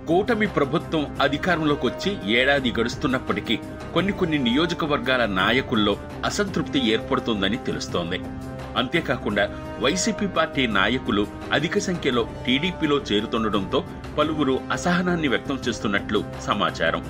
కూటమి ప్రభుత్వం అధికారంలోకి వచ్చి ఏడాది గడుస్తున్నప్పటికీ కొన్ని నియోజకవర్గాల నాయకుల్లో అసంతృప్తి ఏర్పడుతోందని తెలుస్తోంది. అంతేకాకుండా వైసీపీ పార్టీ నాయకులు అధిక సంఖ్యలో టీడీపీలో చేరుతుండటంతో పలువురు అసహనాన్ని వ్యక్తం చేస్తున్నట్లు సమాచారం.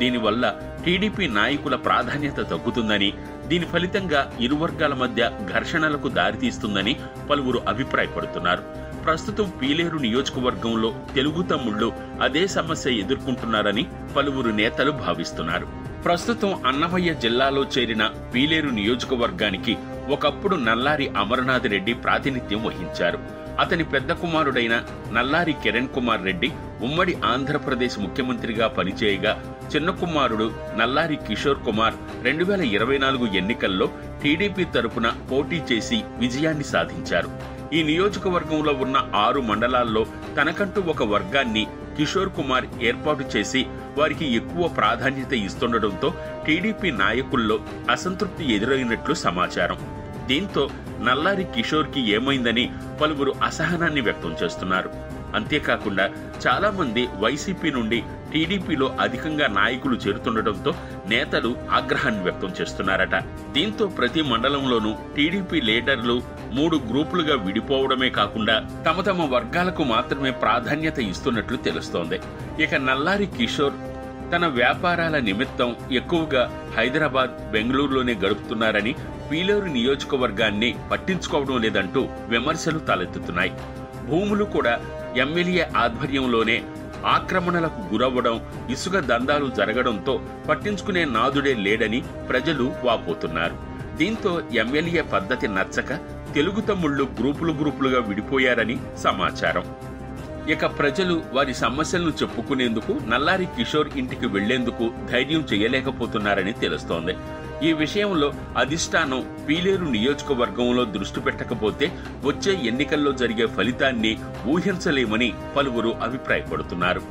దీనివల్ల టీడీపీ నాయకుల ప్రాధాన్యత తగ్గుతుందని, దీని ఫలితంగా ఇరు వర్గాల మధ్య ఘర్షణలకు దారితీస్తుందని పలువురు అభిప్రాయపడుతున్నారు. ప్రస్తుతం పీలేరు నియోజకవర్గంలో తెలుగు తమ్ముళ్లు అదే సమస్య ఎదుర్కొంటున్నారని పలువురు నేతలు భావిస్తున్నారు. ప్రస్తుతం అన్నమయ్య జిల్లాలో చేరిన పీలేరు నియోజకవర్గానికి ఒకప్పుడు నల్లారి అమరనాథ్ రెడ్డి ప్రాతినిధ్యం వహించారు. అతని పెద్ద కుమారుడైన నల్లారి కిరణ్ కుమార్ రెడ్డి ఉమ్మడి ఆంధ్రప్రదేశ్ ముఖ్యమంత్రిగా పనిచేయగా, చిన్న కుమారుడు నల్లారి కిషోర్ కుమార్ 2024 ఎన్నికల్లో టీడీపీ తరపున పోటీ చేసి విజయాన్ని సాధించారు. ఈ నియోజకవర్గంలో ఉన్న 6 మండలాల్లో తనకంటూ ఒక వర్గాన్ని కిషోర్ కుమార్ ఏర్పాటు చేసి వారికి ఎక్కువ ప్రాధాన్యత ఇస్తుండటంతో టీడీపీ నాయకుల్లో అసంతృప్తి ఎదురైనట్లు సమాచారం. దీంతో నల్లారి కిషోర్కి ఏమైందని పలువురు అసహనాన్ని వ్యక్తం చేస్తున్నారు. అంతేకాకుండా చాలా మంది వైసీపీ నుండి టీడీపీలో అధికంగా నాయకులు చేరుతుండటంతో నేతలు ఆగ్రహాన్ని వ్యక్తం చేస్తున్నారట. దీంతో ప్రతి మండలంలోనూ టీడీపీ లీడర్లు 3 గ్రూపులుగా విడిపోవడమే కాకుండా తమ వర్గాలకు మాత్రమే ప్రాధాన్యత ఇస్తున్నట్లు తెలుస్తోంది. ఇక నల్లారి కిషోర్ తన వ్యాపారాల నిమిత్తం ఎక్కువగా హైదరాబాద్, బెంగళూరులోనే గడుపుతున్నారని, పీలేరు నియోజకవర్గాన్ని పట్టించుకోవడం లేదంటూ విమర్శలు తలెత్తుతున్నాయి. భూములు కూడా ఎమ్మెల్యే ఆధ్వర్యంలోనే ఆక్రమణలకు గురవ్వడం, ఇసుక దందాలు జరగడంతో పట్టించుకునే నాదుడే లేడని ప్రజలు వాపోతున్నారు. దీంతో ఎమ్మెల్యే పద్ధతి నచ్చక తెలుగు తమ్ముళ్లు గ్రూపులుగా విడిపోయారని సమాచారం. ఇక ప్రజలు వారి సమస్యలను చెప్పుకునేందుకు నల్లారి కిషోర్ ఇంటికి వెళ్లేందుకు ధైర్యం చేయలేకపోతున్నారని తెలుస్తోంది. ఈ విషయంలో అధిష్టానం పీలేరు నియోజకవర్గంలో దృష్టి పెట్టకపోతే వచ్చే ఎన్నికల్లో జరిగే ఫలితాన్ని ఊహించలేమని పలువురు అభిప్రాయపడుతున్నారు.